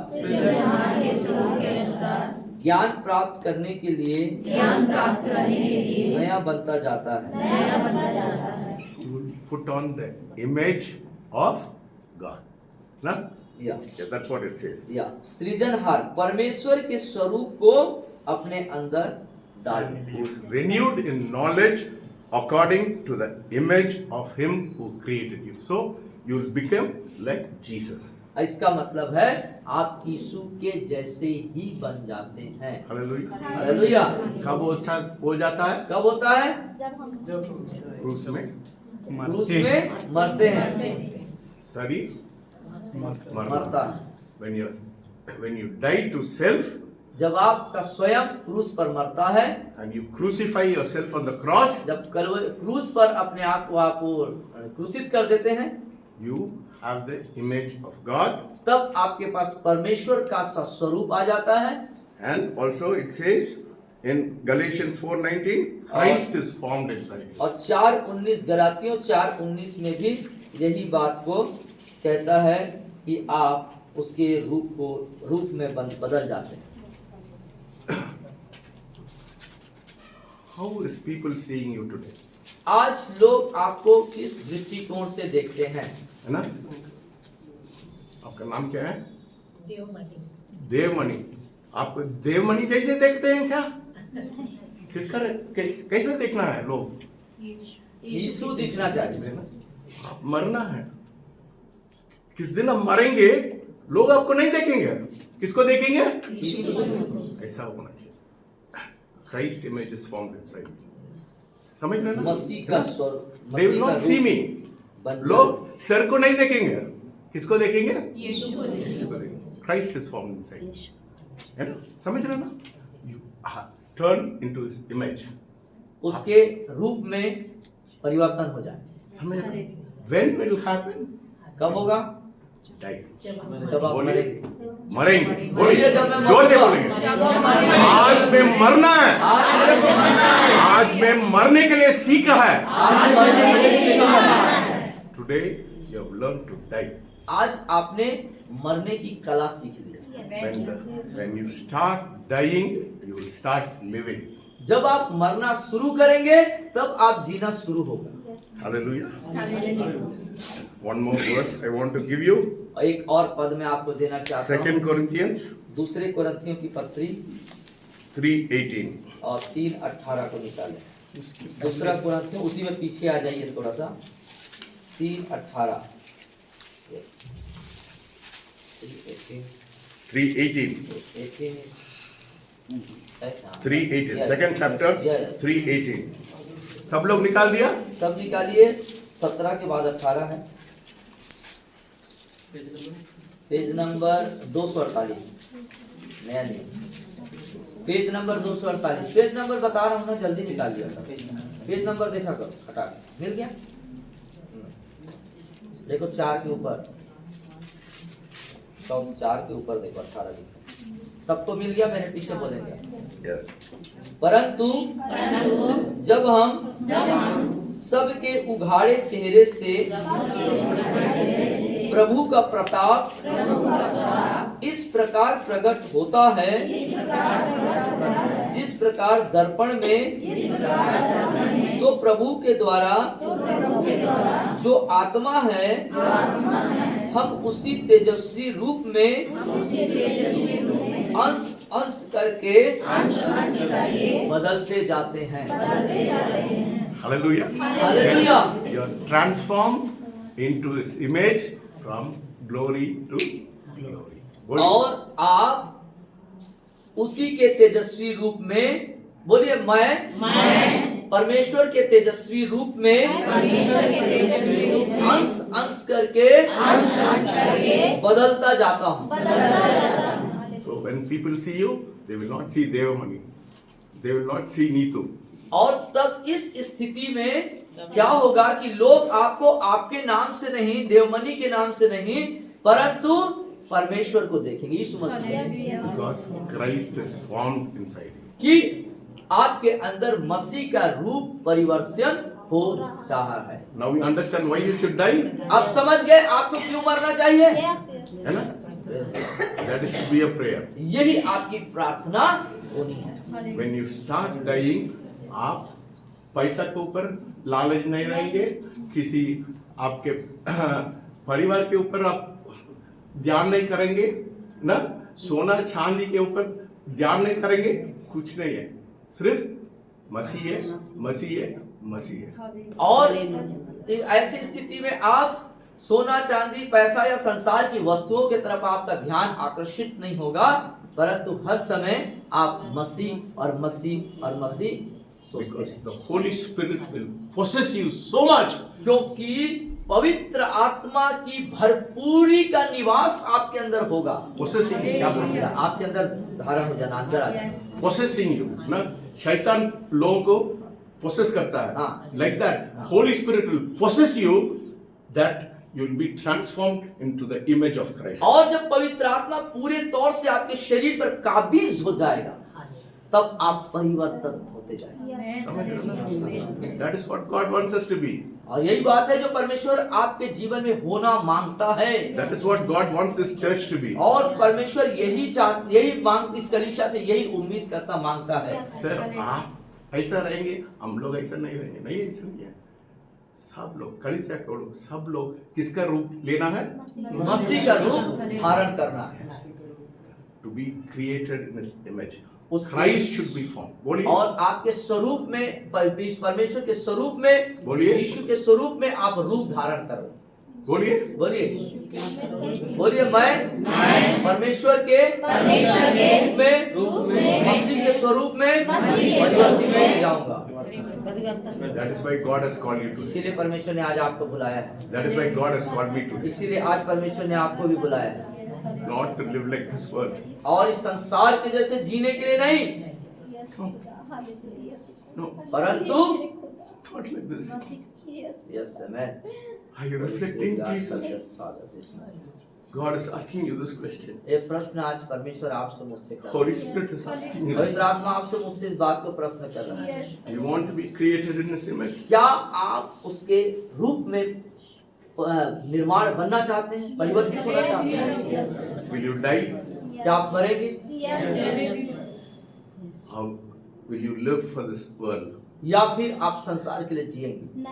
ज्ञान प्राप्त करने के लिए नया बनता जाता है। You will put on the image of God. ना? या Yeah, that's what it says. या सृजनहार, परमेश्वर के स्वरूप को अपने अंदर डालें। Who is renewed in knowledge according to the image of him who created you. So you will become like Jesus. इसका मतलब है आप यीशु के जैसे ही बन जाते हैं। Hallelujah. हालेलुया। कब वो अच्छा हो जाता है? कब होता है? क्रूस में क्रूस में मरते हैं, शरीर मरता है। when you die to self जब आपका स्वयं क्रूस पर मरता है, and you crucify yourself on the cross, जब क्रूस पर अपने आप को आप क्रूसित कर देते हैं, you have the image of God. तब आपके पास परमेश्वर का सा स्वरूप आ जाता है। And also it says in Galatians 4:19, Christ is formed inside you. और 4:19 गलातियों 4:19 में भी यही बात को कहता है कि आप उसके रूप में बदल जाते हैं। How is people seeing you today? आज लोग आपको किस दृष्टिकोण से देखते हैं? है ना? आपका नाम क्या है? देवमणि। आपको देवमणि जैसे देखते हैं क्या? कैसे देखना है लोग? यीशु दिखना चाहिए। आप मरना है। किस दिन हम मरेंगे, लोग आपको नहीं देखेंगे। किसको देखेंगे? ऐसा होना चाहिए। Christ image is formed inside. समझ रहे हैं ना? मसीह का स्वरूप, They will not see me. लोग सर को नहीं देखेंगे। किसको देखेंगे? Christ is formed inside. है ना? समझ रहे हैं ना? You turn into his image. उसके रूप में परिवर्तन हो जाए। समझ रहे हैं? When will happen? कब होगा? Die. जब आप बोलिए। मरेंगे। मरेंगे। बोलिए, जब मैं जोर से मरूंगा। बोलेंगे। आज में मरना है। आज में मरने के लिए सीखा है। Today you have learned to die. आज आपने मरने की कला सीख ली। When you start dying, you will start living. जब आप मरना शुरू करेंगे, तब आप जीना शुरू होगा। Hallelujah. One more verse I want to give you. एक और पद में आपको देना चाहता हूँ। 2 Corinthians दूसरे कोरिन्थियों की पत्री 3:18. और 3:18 को निकालें। दूसरा कोरिन्थियों, उसी में पीछे आ जाइए थोड़ा सा। 3:18। 3:18. 3:18. Yes. Second chapter. Yes. 3:18. सब लोग निकाल दिया? सब निकालिए। 17 के बाद 18 है। Page number 248। नया नहीं, पेज नंबर 248। पेज नंबर बता रहा हूँ ना, जल्दी निकाल लिया था। पेज नंबर देखा करो, हटा मिल गया। देखो 4 के ऊपर, तो 4 के ऊपर देखो 18 लिखा। सब तो मिल गया, मेरे पीछे बोलेंगे। Yes. परंतु जब हम सबके उघाड़े चेहरे से प्रभु का प्रताप इस प्रकार प्रकट होता है, जिस प्रकार दर्पण में, तो प्रभु के द्वारा जो आत्मा है, हम उसी तेजस्वी रूप में अंश अंश करके बदलते जाते हैं। Hallelujah. Hallelujah. You are transformed into his image from glory to glory. और आप उसी के तेजस्वी रूप में, बोलिए मैं परमेश्वर के तेजस्वी रूप में अंश अंश करके बदलता जाता हूँ। So when people see you, they will not see Devamani. They will not see Neetu. और तब इस स्थिति में क्या होगा कि लोग आपको आपके नाम से नहीं, देवमणि के नाम से नहीं, परंतु परमेश्वर को देखेंगे, यीशु मसीह, Because Christ is formed inside you. कि आपके अंदर मसीह का रूप परिवर्तन हो रहा है। Now you understand why you should die? आप समझ गए आपको क्यों मरना चाहिए? है ना? That should be a prayer. यही आपकी प्रार्थना होनी है। When you start dying, आप पैसा के ऊपर लालच नहीं रहेंगे, किसी आपके परिवार के ऊपर आप ध्यान नहीं करेंगे ना, सोना चांदी के ऊपर ध्यान नहीं करेंगे, कुछ नहीं है, सिर्फ मसीह है, मसीह है, मसीह है। और ऐसी स्थिति में आप सोना चांदी पैसा या संसार की वस्तुओं की तरफ आपका ध्यान आकर्षित नहीं होगा, परंतु हर समय आप मसीह और मसीह और मसीह सोचते Because हैं। the Holy Spirit will possess you so much. क्योंकि पवित्र आत्मा की भरपूरी का निवास आपके अंदर होगा। Possessing you, क्या बोल रहा है? आपके अंदर धारण हो जाना, अंदर आ जाना। Possessing you, ना शैतान लोगों को possess करता है। हाँ। Like that, Holy Spirit will possess you, that you will be transformed into the image of Christ. और जब पवित्र आत्मा पूरे तौर से आपके शरीर पर काबिज हो जाएगा, तब आप परिवर्तित होते जाएंगे। समझ रहे हो? That is what God wants us to be. और यही बात है जो परमेश्वर आपके जीवन में होना मांगता है। That is what God wants this church to be. और परमेश्वर यही मांग इस कलीसिया से यही उम्मीद करता मांगता है। सर आप ऐसा रहेंगे, हम लोग ऐसा नहीं रहेंगे। नहीं, ऐसा नहीं है। सब लोग कलीसिया के लोग, सब लोग किसका रूप लेना है? मसीह का रूप धारण करना है। To be created in His image. उस- Christ should be formed. बोलिए। और आपके स्वरूप में परमेश्वर के स्वरूप में, बोलिए। यीशु के स्वरूप में आप रूप धारण करो। बोलिए। बोलिए मैं परमेश्वर के रूप में मसीह के स्वरूप में परिवर्तित होके जाऊंगा। That is why God has called you today. इसीलिए परमेश्वर ने आज आपको बुलाया है। That is why God has called me today. इसीलिए आज परमेश्वर ने आपको भी बुलाया है। Not to live like this world. और इस संसार के जैसे जीने के लिए नहीं, No, परंतु not like this. Yes amen. Are you reflecting Jesus? Yes father, this morning। God is asking you this question. ये प्रश्न आज परमेश्वर आपसे मुझसे कर रहा Holy है। Spirit is asking you. पवित्र आत्मा आपसे मुझसे इस बात को प्रश्न कर रहा है। Do you want to be created in His image? क्या आप उसके रूप में निर्माण बनना चाहते हैं, परिवर्तित होना चाहते हैं? Will you die? क्या आप मरेंगे How will you live for this world? या फिर आप संसार के लिए जिएंगे?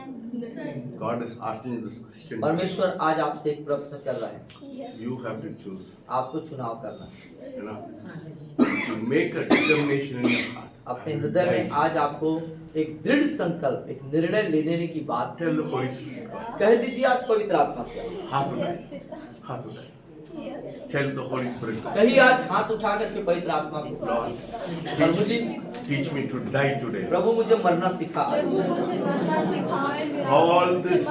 God is asking you this question. परमेश्वर आज आपसे एक प्रश्न कर रहा है। You have to choose. आपको चुनाव करना है। You know, if you make a determination in your heart. अपने हृदय में आज आपको एक दृढ़ संकल्प, एक निर्णय लेने की बात Tell the Holy Spirit. कह दीजिए आज पवित्र आत्मा से। हाथ उठाए, हाथ उठाए। Tell the Holy Spirit. कहीं आज हाथ उठा करके पवित्र आत्मा को, Lord, Prabhu ji teach me to die today. प्रभु मुझे मरना सिखा। All this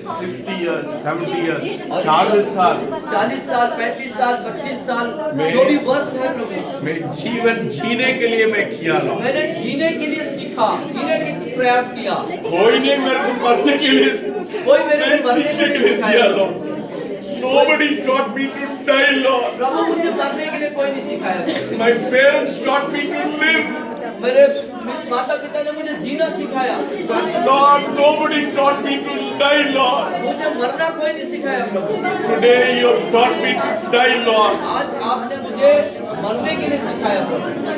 60 years, 70 years, 40 साल 40 साल, 35 साल, 25 साल, मैं- जो भी वर्ष है प्रभु, मैं जीवन जीने के लिए मैं किया लो। मैंने जीने के लिए सीखा, जीने के प्रयास किया। कोई नहीं मेरे को मरने के लिए कोई मेरे को मरने के लिए सिखाया। Nobody taught me to die, Lord. प्रभु मुझे मरने के लिए कोई नहीं सिखाया। My parents taught me to live. मेरे माता पिता ने मुझे जीना सिखाया। Lord, nobody taught me to die, Lord. मुझे मरना कोई नहीं सिखाया प्रभु। Today you have taught me to die, Lord. आज आपने मुझे मरने के लिए सिखाया प्रभु।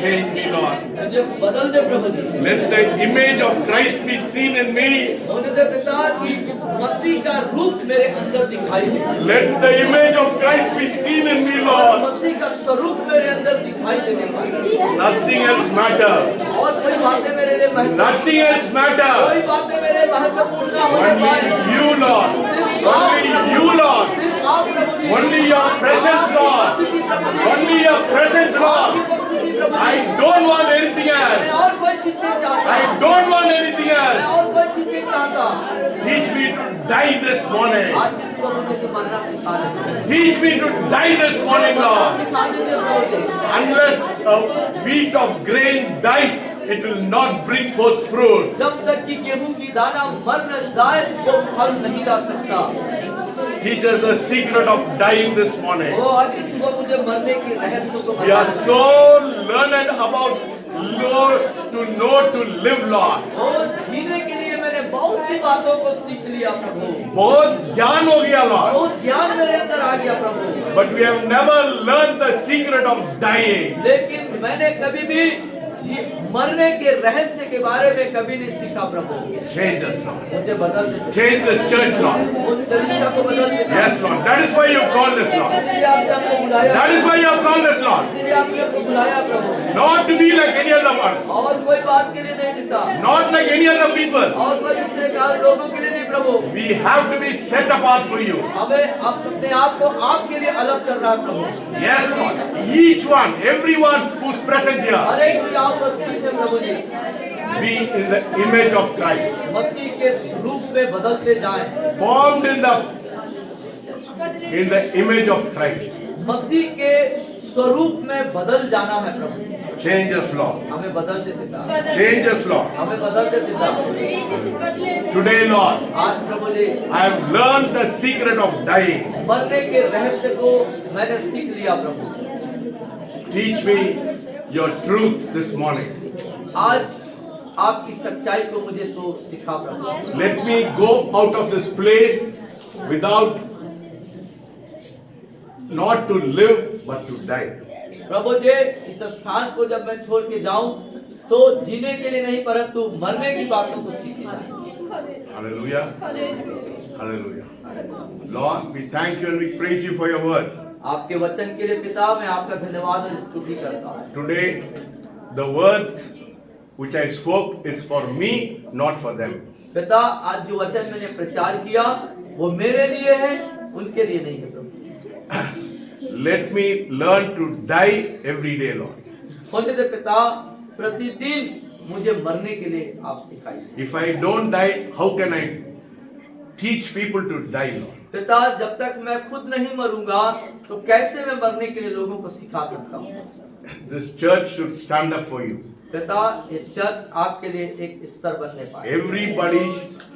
Change me, Lord. मुझे बदल दे प्रभु जी। Let the image of Christ be seen in me. होने दे पिता की मसीह का रूप मेरे अंदर दिखाई दे। Let the image of Christ be seen in me, और Lord. मसीह का स्वरूप मेरे अंदर दिखाई देने पाए। Nothing else matter. और कोई बातें मेरे लिए महत्वपूर्ण, Nothing else matter. कोई बातें मेरे महत्वपूर्ण ना होने Only पाए। you, Lord. Only you, Lord. सिर्फ आप प्रभु जी। Only your presence, Lord. उपस्थिति प्रभु जी। Only your presence, आपकी Lord. उपस्थिति प्रभु I ji. don't want anything मैं else. और कोई चीज नहीं चाहता। I don't want anything मैं else. और कोई चीज नहीं चाहता। Teach me to die this morning. आज किसी को मुझे तू मरना सिखा दे। Teach me to die this morning, मरना Lord. सिखा दे प्रभु जी। Unless a wheat of grain dies, it will not bring forth fruit. जब तक कि गेहूं की दाना मर न जाए वो फल नहीं ला सकता। Teach us the secret of dying this morning. वो आज की सुबह मुझे मरने के रहस्य को We are बता। so learned about Lord to know to live, Lord. और जीने के लिए मैंने बहुत सी बातों को सीख लिया प्रभु। बहुत ज्ञान हो गया, Lord. बहुत ज्ञान मेरे अंदर आ गया प्रभु। But we have never learned the secret of dying. लेकिन मैंने कभी भी मरने के रहस्य के बारे में कभी नहीं सीखा प्रभु। Change us, Lord. मुझे बदल दे, Change this church, Lord. उस कलीसिया को बदल दे। Yes, Lord. That is why you called us, Lord. इसलिए आपने हमको बुलाया, That is why you have called us, Lord. इसलिए आपने हमको बुलाया प्रभु। Not to be like any other one. और कोई बात के लिए नहीं पिता, Not like any other people. और कोई दूसरे का लोगों के लिए नहीं प्रभु। We have to be set apart for you. हमें अपने आप को आपके लिए अलग करना है प्रभु। Yes, Lord. Each one, everyone who's present here, हर एक जो यहाँ उपस्थित है प्रभु जी, be in the image of Christ. मसीह के रूप में बदलते जाएं, Formed in the image of Christ. मसीह के स्वरूप में बदल जाना है प्रभु। Change us, Lord. हमें बदल दे पिता, Change us, Lord. हमें बदल दे पिता। Today, Lord, आज प्रभु जी, I have learned the secret of dying. मरने के रहस्य को मैंने सीख लिया प्रभु। Teach me your truth this morning. आज आपकी सच्चाई को मुझे तो सिखा प्रभु। Let me go out of this place without not to live but to die. प्रभु जी, इस स्थान को जब मैं छोड़ के जाऊं तो जीने के लिए नहीं परंतु मरने की बातों को सीखे जाएं। Hallelujah. Hallelujah. Lord, we thank you and we praise you for your word. आपके वचन के लिए पिता मैं आपका धन्यवाद और स्तुति करता हूँ। Today, the words which I spoke is for me, not for them. पिता, आज जो वचन मैंने प्रचार किया वो मेरे लिए है, उनके लिए नहीं है प्रभु। Let me learn to die every day, Lord. होने दे पिता, प्रतिदिन मुझे मरने के लिए आप सिखाइए। If I don't die, how can I teach people to die, Lord? पिता, जब तक मैं खुद नहीं मरूंगा तो कैसे मैं मरने के लिए लोगों को सिखा सकता हूँ। This church should stand up for you. पिता, ये चर्च आपके लिए एक स्तर बनने पाए। Everybody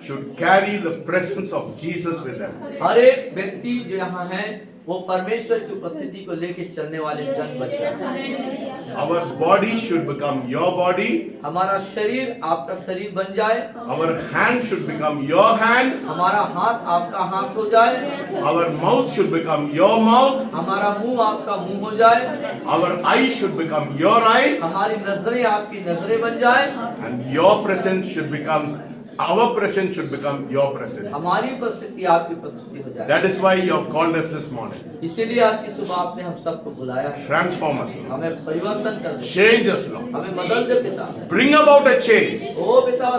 should carry the presence of Jesus with them. हर एक व्यक्ति जो यहाँ है वो परमेश्वर की उपस्थिति को लेके चलने वाले जन बन जाए। Our body should become your body. हमारा शरीर आपका शरीर बन जाए, Our hand should become your hand. हमारा हाथ आपका हाथ हो जाए, Our mouth should become your mouth. हमारा मुंह आपका मुंह हो जाए, Our eyes should become your eyes. हमारी नजरें आपकी नजरें बन जाए, And your presence should become, our presence should become your presence. हमारी उपस्थिति आपकी उपस्थिति हो जाए। That is why you have called us this morning. इसीलिए आज की सुबह आपने हम सबको बुलाया है। Transform us, Lord. हमें परिवर्तन कर दे, Change us, Lord. हमें बदल दे पिता। Bring about a change. ओ पिता,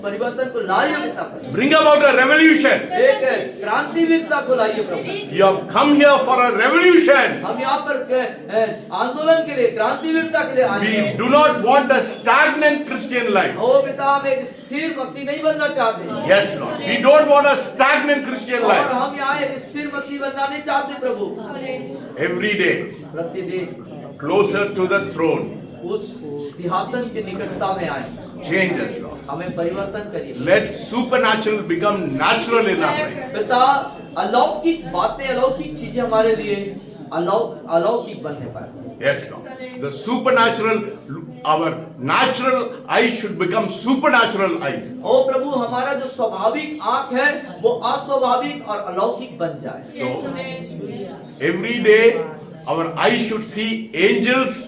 परिवर्तन को लाइए पिता, Bring about a revolution. एक क्रांतिवीरता को लाइए प्रभु। You have come here for a revolution. हम यहाँ पर आंदोलन के लिए, क्रांतिवीरता के लिए आए We हैं। do not want a stagnant Christian life. ओ पिता, हम एक स्थिर मसीह नहीं बनना चाहते, Yes, Lord. We don't want a stagnant Christian और life. हम यहाँ एक स्थिर मसीह बनना नहीं चाहते प्रभु। Every day, प्रतिदिन closer to the throne. उस सिंहासन की निकटता में आए, Change us, Lord. हमें परिवर्तन करिए Let supernatural become natural in our life. पिता। अलौकिक बातें, अलौकिक चीजें हमारे लिए अलौकिक बनने पाए। Yes, Lord. The supernatural, our natural eyes should become supernatural eyes. ओ प्रभु, हमारा जो स्वाभाविक आंख है वो अस्वाभाविक और अलौकिक बन जाए। So, every day, our eyes should see angels.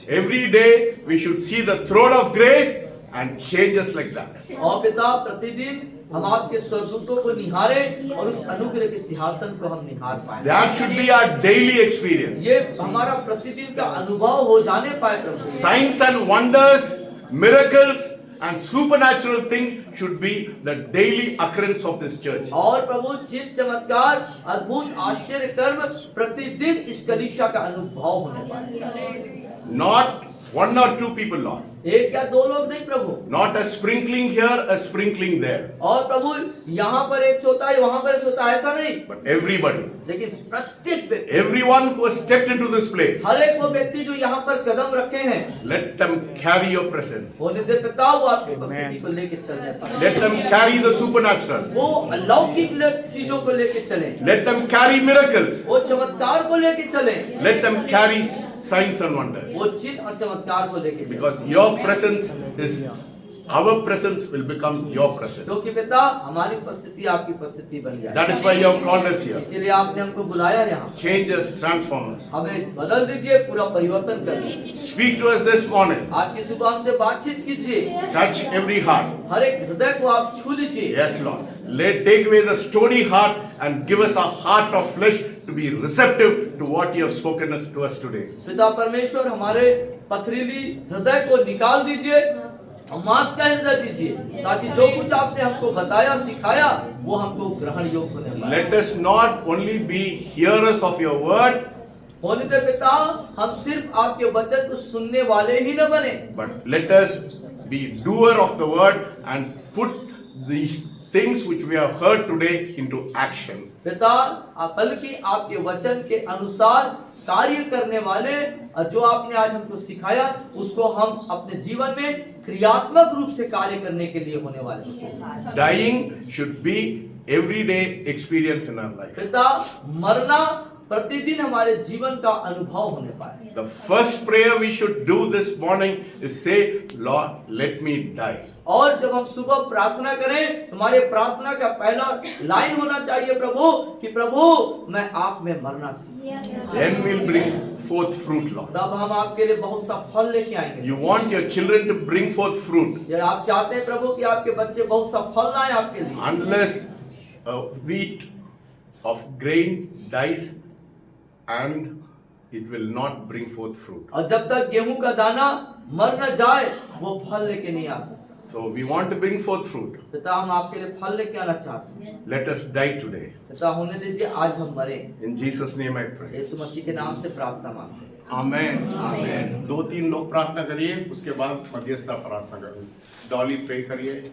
Every day, we should see the throne of grace and change us like that. और पिता, प्रतिदिन हम आपके स्वर्गदूतों को निहारें और उस अनुग्रह के सिंहासन को हम निहार पाए। That should be our daily experience. ये हमारा प्रतिदिन का अनुभव हो जाने पाए प्रभु। Signs and wonders, miracles, and supernatural things should be the daily occurrence of this church. और प्रभु, चिन्ह चमत्कार, अद्भुत आश्चर्य कर्म प्रतिदिन इस कलीसिया का अनुभव होने पाए। Not one or two people, Lord. एक या दो लोग नहीं प्रभु, Not a sprinkling here, a sprinkling there. और प्रभु यहाँ पर एक सोता है, वहाँ पर एक सोता है, ऐसा नहीं, But everybody, लेकिन प्रत्येक व्यक्ति, everyone who has stepped into this place, हर एक वो व्यक्ति जो यहाँ पर कदम रखे हैं, let them carry your presence. होने दे पिता, वो आपकी उपस्थिति को लेके चलने पाए। Let them carry the supernatural. वो अलौकिक चीजों को लेके चले, Let them carry miracles. वो चमत्कार को लेके चले, Let them carry signs and wonders. वो चिन्ह और चमत्कार को लेके चले। Because your presence is our presence will become your presence. क्योंकि पिता हमारी उपस्थिति आपकी उपस्थिति बन जाए। That is why you have called us here. इसीलिए आपने हमको बुलाया यहाँ। Change us, transform us. हमें बदल दीजिए, पूरा परिवर्तन कर दीजिए। Speak to us this morning. आज की सुबह हमसे बातचीत कीजिए। Touch every heart. हर एक हृदय को आप छू लीजिए। Yes, Lord. Let take away the stony heart and give us a heart of flesh to be receptive to what you have spoken to us today. पिता परमेश्वर हमारे पथरीली हृदय को निकाल दीजिए और मांस का हृदय दीजिए, ताकि जो कुछ आपने हमको बताया सिखाया वो हमको ग्रहण योग्य होने पाए। Let us not only be hearers of your word, होने दे पिता, हम सिर्फ आपके वचन को सुनने वाले ही न बने, but let us be doer of the word and put these things which we have heard today into action. पिता बल्कि आपके वचन के अनुसार कार्य करने वाले, और जो आपने आज हमको सिखाया उसको हम अपने जीवन में क्रियात्मक रूप से कार्य करने के लिए होने वाले हैं। Dying should be everyday experience in our life. पिता मरना प्रतिदिन हमारे जीवन का अनुभव होने पाए। The first prayer we should do this morning is say, Lord, let me die. और जब हम सुबह प्रार्थना करें, हमारे प्रार्थना का पहला लाइन होना चाहिए प्रभु, कि प्रभु मैं आप में मरना सीखूं। Then we'll bring forth fruit, Lord. तब हम आपके लिए बहुत सा फल लेके आएंगे। You want your children to bring forth fruit. ये आप चाहते हैं प्रभु कि आपके बच्चे बहुत सा फल लाएं आपके लिए। Unless a wheat of grain dies, and it will not bring forth fruit. और जब तक गेहूं का दाना मर न जाए वो फल लेके नहीं आ सकता। So we want to bring forth fruit. पिता हम आपके लिए फल लेके आना चाहते हैं। Let us die today. पिता होने दीजिए आज हम मरे। In Jesus' name I pray. यीशु मसीह के नाम से प्रार्थना मांगते हैं। Amen. Amen. 2-3 लोग प्रार्थना करिए, उसके बाद मध्यस्थता प्रार्थना करिए। डॉली प्रे करिए।